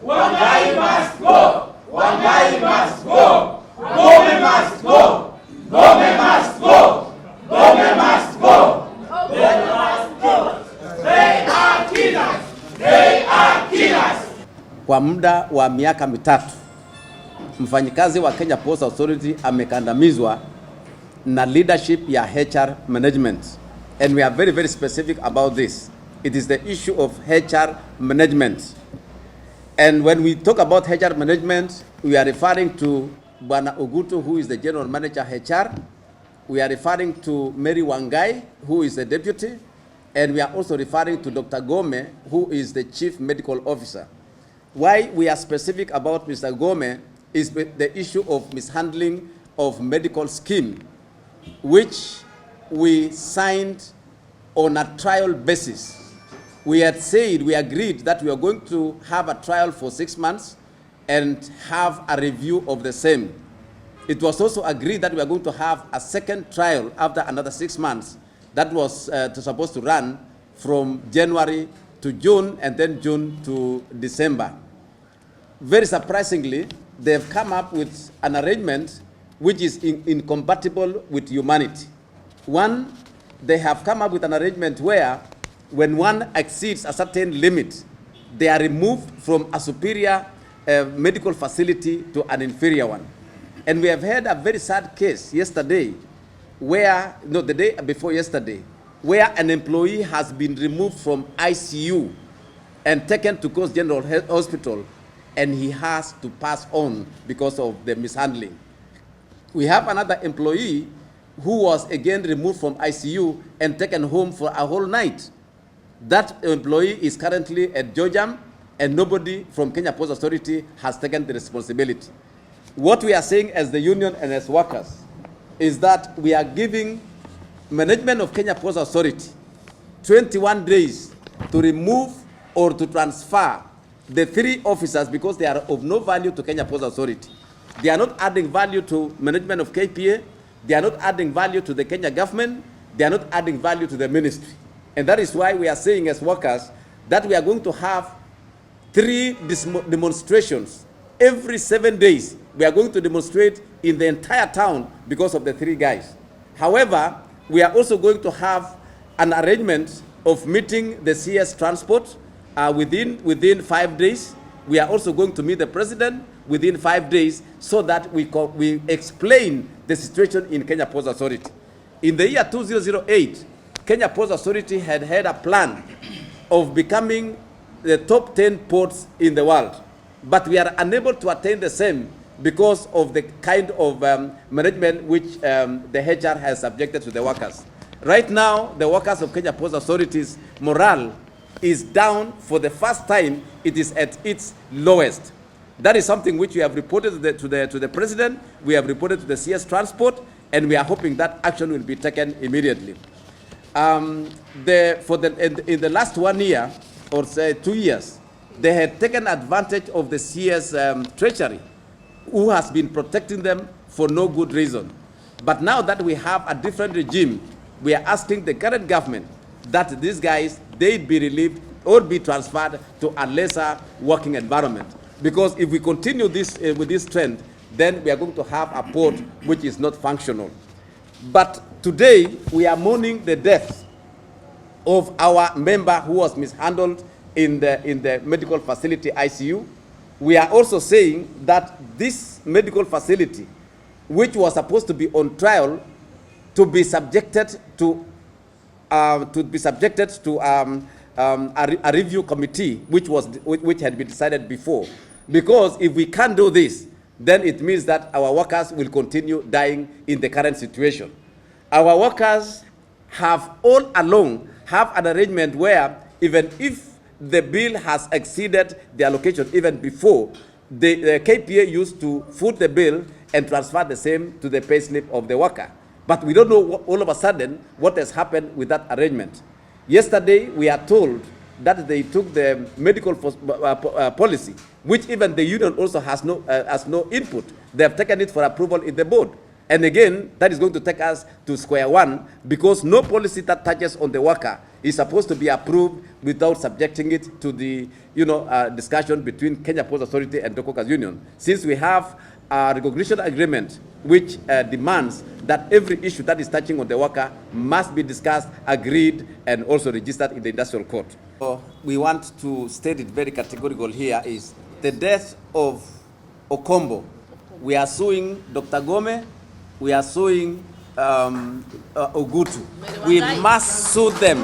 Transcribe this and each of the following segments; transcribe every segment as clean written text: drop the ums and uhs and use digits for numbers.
Wangai must go! Wangai must go! Gome must go! Gome must go! Gome must go! They must go! They are killers! They are killers! Kwa muda wa miaka mitatu, mfanyikazi wa Kenya Ports Authority amekandamizwa na leadership ya HR management. And we are very, very specific about this. It is the issue of HR management. And when we talk about HR management, we are referring to Bwana Ogutu, who is the General Manager HR. We are referring to Mary Wangai, who is the Deputy. And we are also referring to Dr. Gome, who is the Chief Medical Officer. Why we are specific about Mr. Gome is the issue of mishandling of medical scheme, which we signed on a trial basis. We had said, we agreed that we are going to have a trial for 6 months and have a review of the same. It was also agreed that we are going to have a second trial after another 6 months. That was supposed to run from January to June and then June to December. Very surprisingly, they have come up with an arrangement which is incompatible with humanity. One, they have come up with an arrangement where when one exceeds a certain limit, they are removed from a superior medical facility to an inferior one. And we have had a very sad case yesterday where, no, the day before yesterday, where an employee has been removed from ICU and taken to Coast General Hospital, and he has to pass on because of the mishandling. We have another employee who was again removed from ICU and taken home for a whole night. That employee is currently at Georgiam, and nobody from Kenya Ports Authority has taken the responsibility. What we are saying as the union and as workers is that we are giving management of Kenya Ports Authority 21 days to remove or to transfer the 3 officers because they are of no value to Kenya Ports Authority. They are not adding value to management of KPA. They are not adding value to the Kenya government. They are not adding value to the ministry. And that is why we are saying as workers that we are going to have 3 demonstrations. Every 7 days, we are going to demonstrate in the entire town because of the 3 guys. However, we are also going to have an arrangement of meeting the CS transport within 5 days. We are also going to meet the president within 5 days so that we explain the situation in Kenya Ports Authority. In the year 2008, Kenya Ports Authority had a plan of becoming the top 10 ports in the world. But we are unable to attain the same because of the kind of management which the HR has subjected to the workers. Right now, the workers of Kenya Ports Authority's morale is down. For the first time. It is at its lowest. That is something which we have reported to the president, we have reported to the CS Transport, and we are hoping that action will be taken immediately. In the last 1 year, or say 2 years, they had taken advantage of the CS treasury, who has been protecting them for no good reason. But now that we have a different regime, we are asking the current government that these guys, they be relieved or be transferred to a lesser working environment. Because if we continue this with this trend, then we are going to have a port which is not functional. But today, we are mourning the death of our member who was mishandled in the medical facility ICU. We are also saying that this medical facility, which was supposed to be on trial, to be subjected to a review committee, which had been decided before. Because if we can't do this, then it means that our workers will continue dying in the current situation. Our workers have all along have an arrangement where even if the bill has exceeded the allocation even before, the KPA used to foot the bill and transfer the same to the payslip of the worker. But we don't know all of a sudden what has happened with that arrangement. Yesterday, we are told that they took the medical policy, which even the union also has no input. They have taken it for approval in the board. And again, that is going to take us to square one, because no policy that touches on the worker is supposed to be approved without subjecting it to the discussion between Kenya Ports Authority and Workers Union. Since we have a recognition agreement which demands that every issue that is touching on the worker must be discussed, agreed, and also registered in the industrial court. So we want to state it very categorical here is the death of Okombo. We are suing Dr. Gome, we are suing Ogutu. We must sue them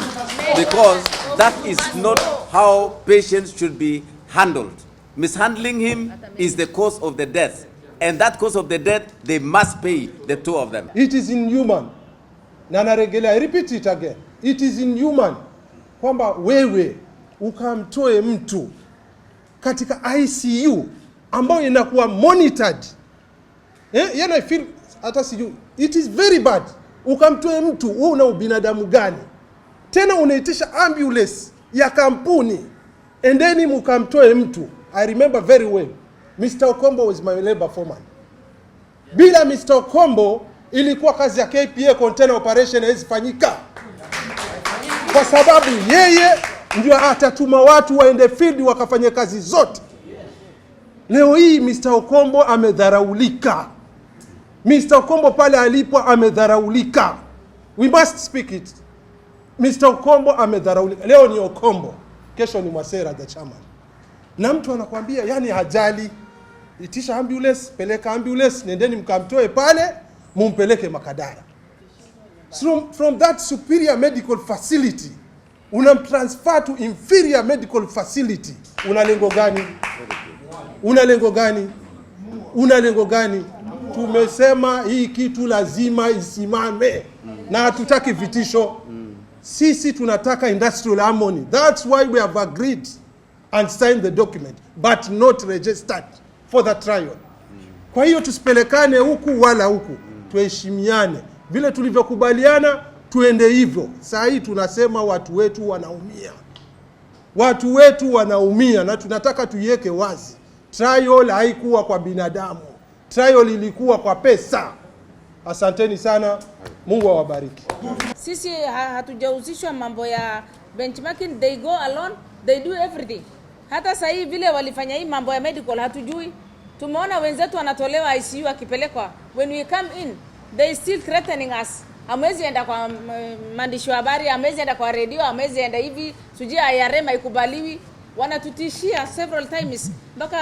because that is not how patients should be handled. Mishandling him is the cause of the death. And that cause of the death, they must pay, the two of them. It is inhuman. I repeat it again. It is inhuman kwamba wewe ukamtoe mtu katika ICU ambayo inakuwa monitored. I feel hata siju. It is very bad. Ukamtoe mtu, wewe una ubinadamu gani? Tena unaitisha ambulance ya kampuni. And then ukamtoe mtu. I remember very well. Mr. Okombo was my labor foreman. Bila Mr. Okombo ilikuwa kazi ya KPA container operation haizifanyika. Kwa sababu yeye ndio atatuma watu waende field wakafanye kazi zote. Leo hii Mr. Okombo amedharaulika. Mr. Okombo pale alipo amedharaulika. We must speak it. Mr. Okombo amedharaulika. Leo ni Okombo, kesho ni Mwasera the chairman. Na mtu anakuambia yani hajali, itisha ambulance, peleka ambulance, nendeni mkamtoe pale, mumpeleke Makadara. So from that superior medical facility, unamtransfer to inferior medical facility. Una lengo gani? Una lengo gani? Una lengo gani? Tumesema hii kitu lazima isimame. Na hatutaki vitisho. Sisi tunataka industrial harmony. That's why we have agreed and signed the document, but not registered for the trial. Kwa hiyo tusipelekane huku wala huku. Tuheshimiane. Vile tulivyokubaliana, tuende hivyo. Saa hii tunasema watu wetu wanaumia. Watu wetu wanaumia na tunataka tuiweke wazi. Trial haikuwa kwa binadamu. Trial ilikuwa kwa pesa. Asanteni sana. Mungu awabariki. Sisi hatujahusishwa mambo ya benchmarking. They go alone, they do everything. Hata sasa hivi vile walifanya hii mambo ya medical hatujui. Tumeona wenzetu wanatolewa ICU akipelekwa. When we come in, they still threatening us. Amwezi enda kwa maandishi wa habari, amwezi enda kwa radio, amwezi enda hivi, sujui IRM haikubaliwi. Wanatutishia several times mpaka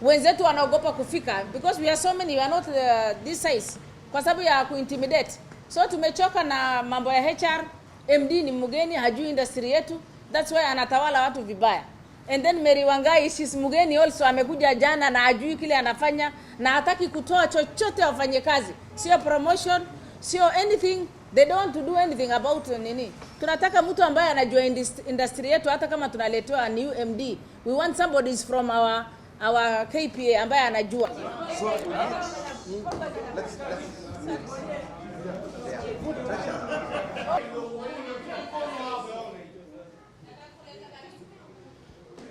wenzetu wanaogopa kufika because we are so many, we are not this size. Kwa sababu ya kuintimidate. So tumechoka na mambo ya HR. MD ni mgeni, hajui industry yetu. That's why anatawala watu vibaya. And then Mary Wangai, she's mgeni also, amekuja jana na hajui kile anafanya na hataki kutoa chochote wafanye kazi. Sio promotion, sio anything. They don't want to do anything about nini. Tunataka mtu ambaye anajua industry yetu hata kama tunaletewa new MD. We want somebody is from our KPA ambaye anajua. So let's